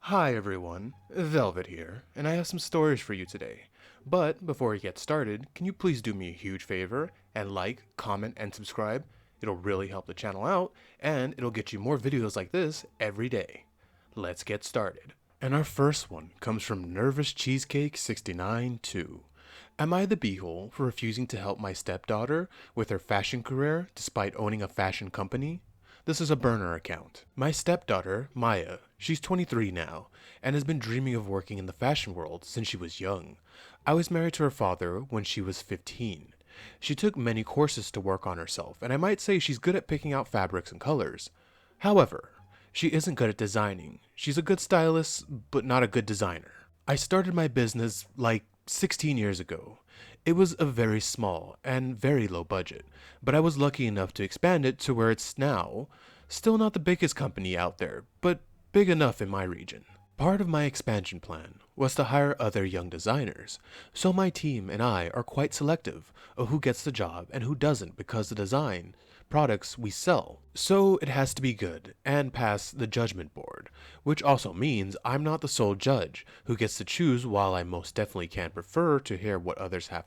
Hi everyone, Velvet here, and I have some stories for you today. But before we get started, can you please do me a huge favor and like, comment, and subscribe? It'll really help the channel out, and it'll get you more videos like this every day. Let's get started. And our first one comes from Nervous Cheesecake 69 2. Am I the beehole for refusing to help my stepdaughter with her fashion career despite owning a fashion company? This is a burner account. My stepdaughter, Maya, she's 23 now, and has been dreaming of working in the fashion world since she was young. I was married to her father when she was 15. She took many courses to work on herself, and I might say she's good at picking out fabrics and colors. However, she isn't good at designing. She's a good stylist, but not a good designer. I started my business like 16 years ago. It was a very small and very low budget, but I was lucky enough to expand it to where it's now. Still not the biggest company out there, but big enough in my region. Part of my expansion plan was to hire other young designers, so my team and I are quite selective of who gets the job and who doesn't because the design products we sell. So it has to be good and pass the judgment board, which also means I'm not the sole judge who gets to choose. While I most definitely can prefer to hear what others have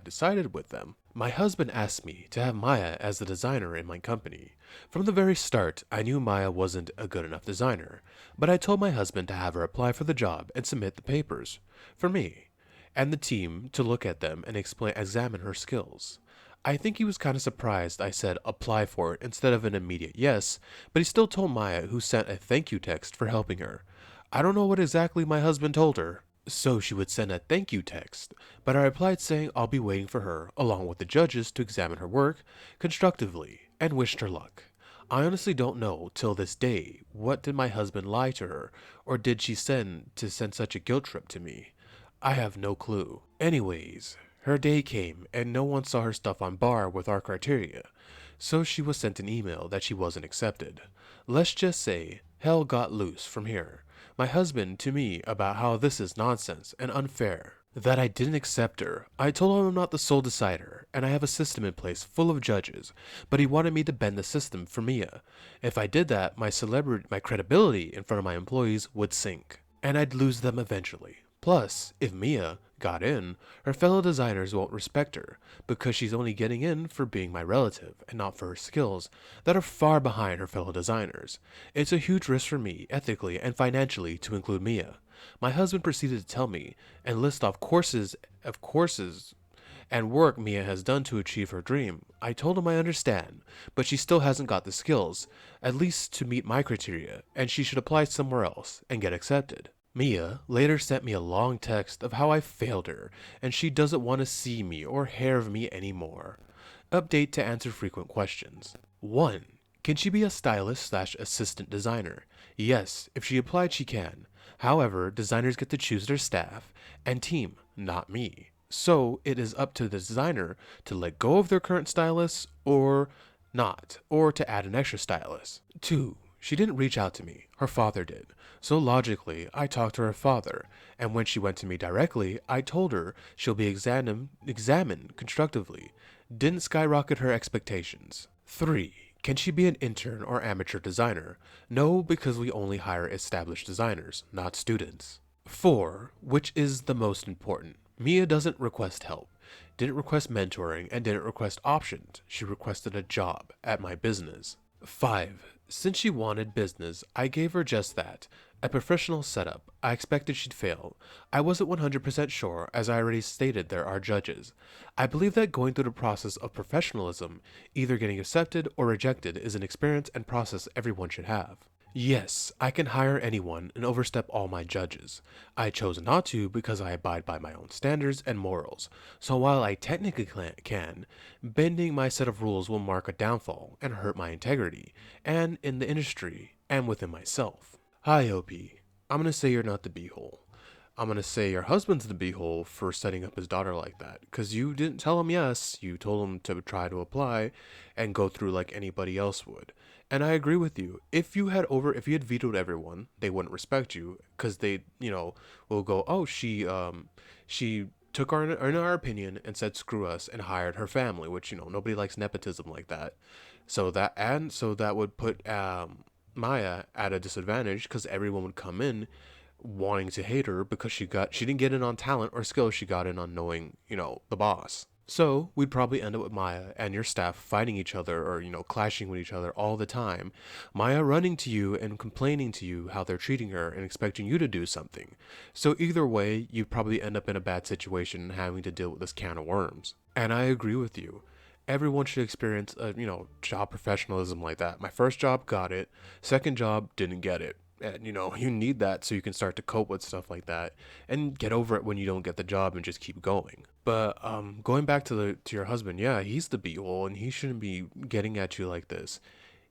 decided with them. My husband asked me to have Maya as the designer in my company. From the very start, I knew Maya wasn't a good enough designer, but I told my husband to have her apply for the job and submit the papers for me and the team to look at them and examine her skills. I think he was kind of surprised I said apply for it instead of an immediate yes, but he still told Maya, who sent a thank you text for helping her. I don't know what exactly my husband told her, so she would send a thank you text, but I replied saying I'll be waiting for her, along with the judges, to examine her work constructively and wished her luck. I honestly don't know till this day what did my husband lie to her, or did she send such a guilt trip to me. I have no clue. Anyways, her day came and no one saw her stuff on bar with our criteria, so she was sent an email that she wasn't accepted. Let's just say hell got loose from here. My husband to me about how this is nonsense and unfair. That I didn't accept her. I told him I'm not the sole decider, and I have a system in place full of judges, but he wanted me to bend the system for Mia. If I did that, my credibility in front of my employees would sink, and I'd lose them eventually. Plus, if Mia got in, her fellow designers won't respect her, because she's only getting in for being my relative, and not for her skills that are far behind her fellow designers. It's a huge risk for me, ethically and financially, to include Mia. My husband proceeded to tell me and list off courses and work Mia has done to achieve her dream. I told him I understand, but she still hasn't got the skills, at least to meet my criteria, and she should apply somewhere else and get accepted. Mia later sent me a long text of how I failed her, and she doesn't want to see me or hear of me anymore. Update to answer frequent questions. 1. Can she be a stylist/assistant designer? Yes, if she applied she can. However, designers get to choose their staff and team, not me. So it is up to the designer to let go of their current stylist or not, or to add an extra stylist. 2. She didn't reach out to me, her father did. So logically, I talked to her father, and when she went to me directly, I told her she'll be examined constructively. Didn't skyrocket her expectations. 3. Can she be an intern or amateur designer? No, because we only hire established designers, not students. 4. Which is the most important. Mia doesn't request help, didn't request mentoring, and didn't request options. She requested a job at my business. 5. Since she wanted business, I gave her just that. A professional setup. I expected she'd fail. I wasn't 100% sure, as I already stated there are judges. I believe that going through the process of professionalism, either getting accepted or rejected, is an experience and process everyone should have. Yes, I can hire anyone and overstep all my judges. I chose not to because I abide by my own standards and morals. So while I technically can, bending my set of rules will mark a downfall and hurt my integrity, and in the industry, and within myself. Hi, OP. I'm gonna say you're not the beehole. I'm gonna say your husband's the beehole for setting up his daughter like that. Because you didn't tell him yes, you told him to try to apply and go through like anybody else would. And I agree with you. If you had vetoed everyone, they wouldn't respect you because they, will go, oh, she took our opinion and said screw us and hired her family, which nobody likes nepotism like that. So that would put Maya at a disadvantage because everyone would come in wanting to hate her because she didn't get in on talent or skill, she got in on knowing, the boss. So we'd probably end up with Maya and your staff fighting each other or, clashing with each other all the time. Maya running to you and complaining to you how they're treating her and expecting you to do something. So either way, you'd probably end up in a bad situation and having to deal with this can of worms. And I agree with you. Everyone should experience a, job professionalism like that. My first job got it. Second job didn't get it. And you need that so you can start to cope with stuff like that and get over it when you don't get the job and just keep going. But going back to your husband, yeah, he's the beehole and he shouldn't be getting at you like this.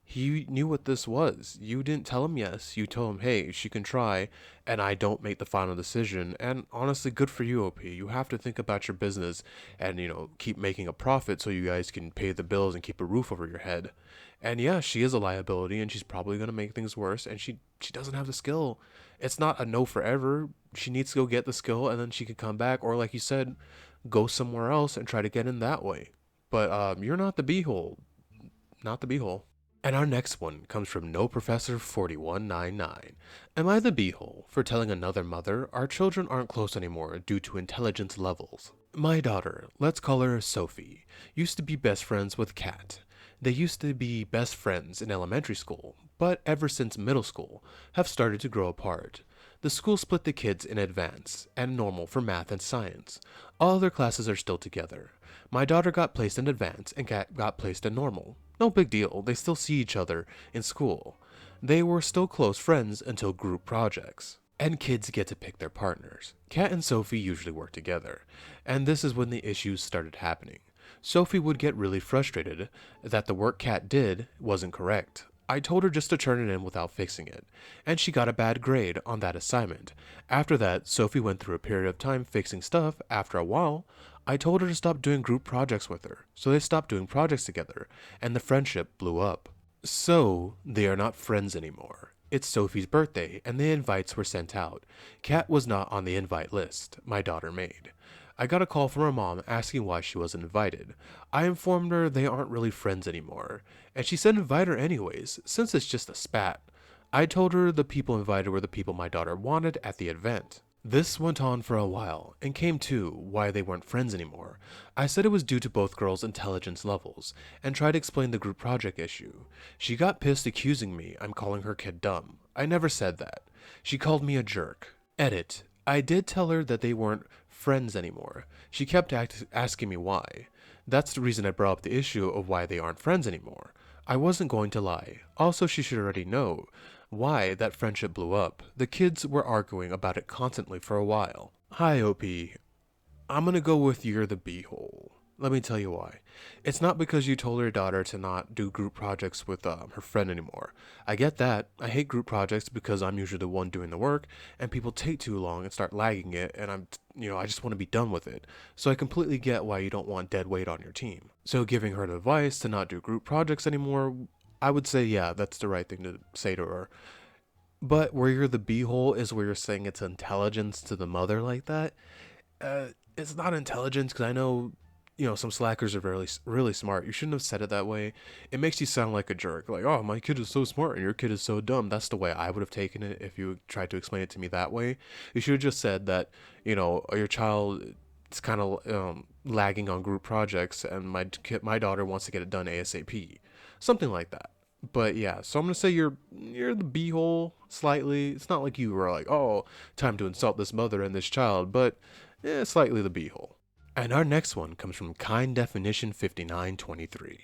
He knew what this was. You didn't tell him yes. You told him, hey, she can try, and I don't make the final decision. And honestly, good for you, OP. You have to think about your business and, keep making a profit so you guys can pay the bills and keep a roof over your head. And yeah, she is a liability and she's probably going to make things worse. And she doesn't have the skill. It's not a no forever. She needs to go get the skill and then she can come back. Or like you said, go somewhere else and try to get in that way. But you're not the beehole. Not the beehole. And our next one comes from No Professor 4199. Am I the beehole for telling another mother our children aren't close anymore due to intelligence levels? My daughter, let's call her Sophie, used to be best friends with Kat. They used to be best friends in elementary school, but ever since middle school, have started to grow apart. The school split the kids in advance and normal for math and science. All their classes are still together. My daughter got placed in advance and Kat got placed in normal. No big deal, they still see each other in school. They were still close friends until group projects. And kids get to pick their partners. Kat and Sophie usually work together, and this is when the issues started happening. Sophie would get really frustrated that the work Kat did wasn't correct. I told her just to turn it in without fixing it, and she got a bad grade on that assignment. After that, Sophie went through a period of time fixing stuff. After a while, I told her to stop doing group projects with her, so they stopped doing projects together, and the friendship blew up. So, they are not friends anymore. It's Sophie's birthday, and the invites were sent out. Kat was not on the invite list my daughter made. I got a call from her mom asking why she wasn't invited. I informed her they aren't really friends anymore, and she said invite her anyways, since it's just a spat. I told her the people invited were the people my daughter wanted at the event. This went on for a while, and came to why they weren't friends anymore. I said it was due to both girls' intelligence levels, and tried to explain the group project issue. She got pissed accusing me I'm calling her kid dumb. I never said that. She called me a jerk. Edit. I did tell her that they weren't friends anymore. She kept asking me why. That's the reason I brought up the issue of why they aren't friends anymore. I wasn't going to lie. Also, she should already know why that friendship blew up. The kids were arguing about it constantly for a while. Hi, OP. I'm gonna go with you're the beehole. Let me tell you why. It's not because you told your daughter to not do group projects with her friend anymore. I get that. I hate group projects because I'm usually the one doing the work, and people take too long and start lagging it, and I just want to be done with it. So I completely get why you don't want dead weight on your team. So giving her the advice to not do group projects anymore, I would say, yeah, that's the right thing to say to her. But where you're the beehole is where you're saying it's intelligence to the mother like that. It's not intelligence because I know, some slackers are really smart. You shouldn't have said it that way. It makes you sound like a jerk. Like, oh, my kid is so smart and your kid is so dumb. That's the way I would have taken it if you tried to explain it to me that way. You should have just said that, your child is kind of lagging on group projects and my daughter wants to get it done ASAP. Something like that. But yeah, so I'm gonna say you're the beehole slightly. It's not like you were like, oh, time to insult this mother and this child, but slightly the beehole. And our next one comes from Kind Definition 5923.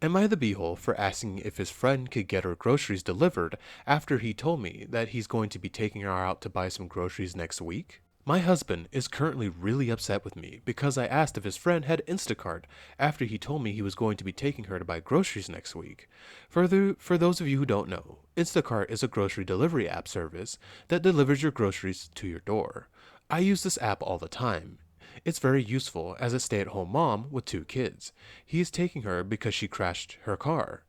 Am I the beehole for asking if his friend could get her groceries delivered after he told me that he's going to be taking her out to buy some groceries next week? My husband is currently really upset with me because I asked if his friend had Instacart after he told me he was going to be taking her to buy groceries next week. For those of you who don't know, Instacart is a grocery delivery app service that delivers your groceries to your door. I use this app all the time. It's very useful as a stay-at-home mom with 2 kids. He is taking her because she crashed her car.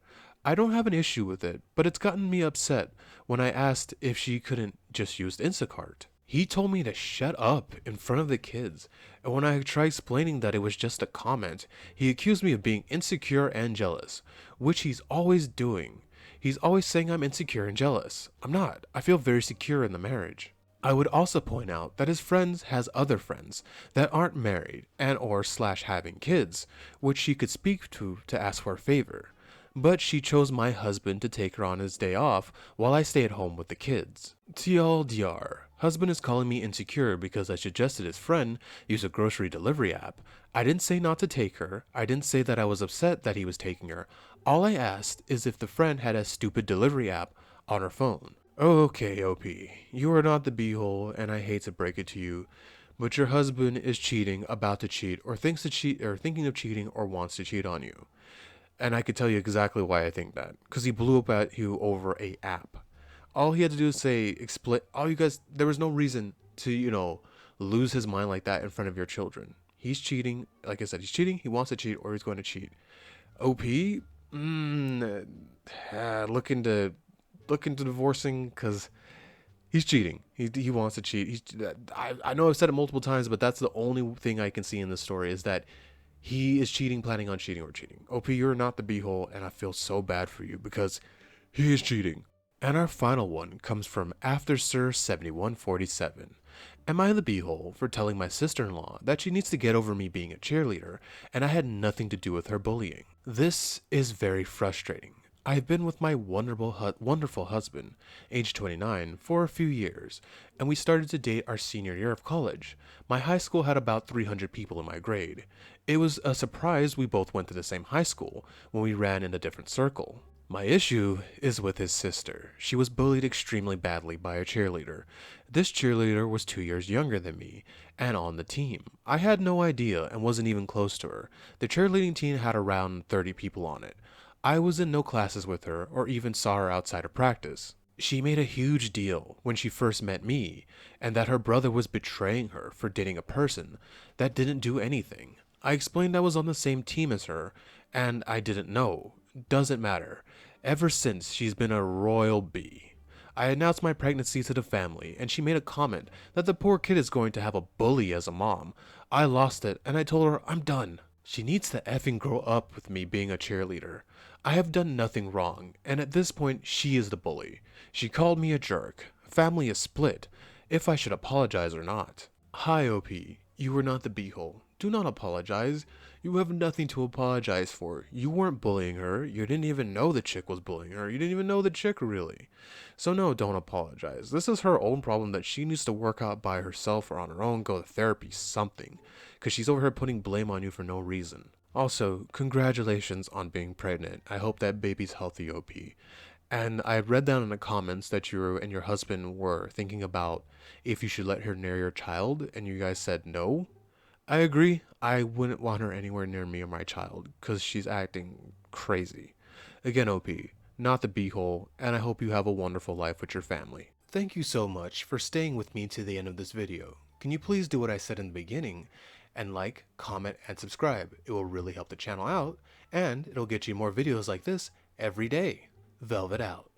I don't have an issue with it, but it's gotten me upset when I asked if she couldn't just use Instacart. He told me to shut up in front of the kids, and when I tried explaining that it was just a comment, he accused me of being insecure and jealous, which he's always doing. He's always saying I'm insecure and jealous. I'm not. I feel very secure in the marriage. I would also point out that his friends has other friends that aren't married and or slash having kids, which she could speak to ask for a favor. But she chose my husband to take her on his day off while I stay at home with the kids. TLDR, husband is calling me insecure because I suggested his friend use a grocery delivery app. I didn't say not to take her. I didn't say that I was upset that he was taking her. All I asked is if the friend had a stupid delivery app on her phone. Okay, OP, you are not the beehole, and I hate to break it to you, but your husband is cheating, about to cheat, or thinks to cheat, or thinking of cheating, or wants to cheat on you. And I could tell you exactly why I think that, because he blew up at you over a app. All he had to do is say, explain. All you guys, there was no reason to, lose his mind like that in front of your children. He's cheating. Like I said, he's cheating. He wants to cheat, or he's going to cheat. OP, look into divorcing because he's cheating. He wants to cheat. I know I've said it multiple times, but that's the only thing I can see in this story is that he is cheating, planning on cheating, or cheating. OP, you're not the beehole, and I feel so bad for you because he is cheating. And our final one comes from After Sir 7147. Am I the beehole for telling my sister-in-law that she needs to get over me being a cheerleader and I had nothing to do with her bullying? This is very frustrating. I've been with my wonderful husband, age 29, for a few years, and we started to date our senior year of college. My high school had about 300 people in my grade. It was a surprise we both went to the same high school when we ran in a different circle. My issue is with his sister. She was bullied extremely badly by a cheerleader. This cheerleader was 2 years younger than me and on the team. I had no idea and wasn't even close to her. The cheerleading team had around 30 people on it. I was in no classes with her or even saw her outside of practice. She made a huge deal when she first met me and that her brother was betraying her for dating a person that didn't do anything. I explained I was on the same team as her and I didn't know. Doesn't matter. Ever since, she's been a royal bee. I announced my pregnancy to the family, and she made a comment that the poor kid is going to have a bully as a mom. I lost it, and I told her I'm done. She needs to effing grow up with me being a cheerleader. I have done nothing wrong, and at this point, she is the bully. She called me a jerk. Family is split. If I should apologize or not. Hi, OP. You were not the beehole. Do not apologize. You have nothing to apologize for. You weren't bullying her. You didn't even know the chick was bullying her. You didn't even know the chick really. So no, don't apologize. This is her own problem that she needs to work out by herself or on her own, go to therapy, something. Because she's over here putting blame on you for no reason. Also, congratulations on being pregnant. I hope that baby's healthy, OP. And I read down in the comments that you and your husband were thinking about if you should let her near your child, and you guys said no. I agree. I wouldn't want her anywhere near me or my child, because she's acting crazy. Again, OP, not the beehole, and I hope you have a wonderful life with your family. Thank you so much for staying with me to the end of this video. Can you please do what I said in the beginning, and like, comment, and subscribe? It will really help the channel out, and it'll get you more videos like this every day. Velvet out.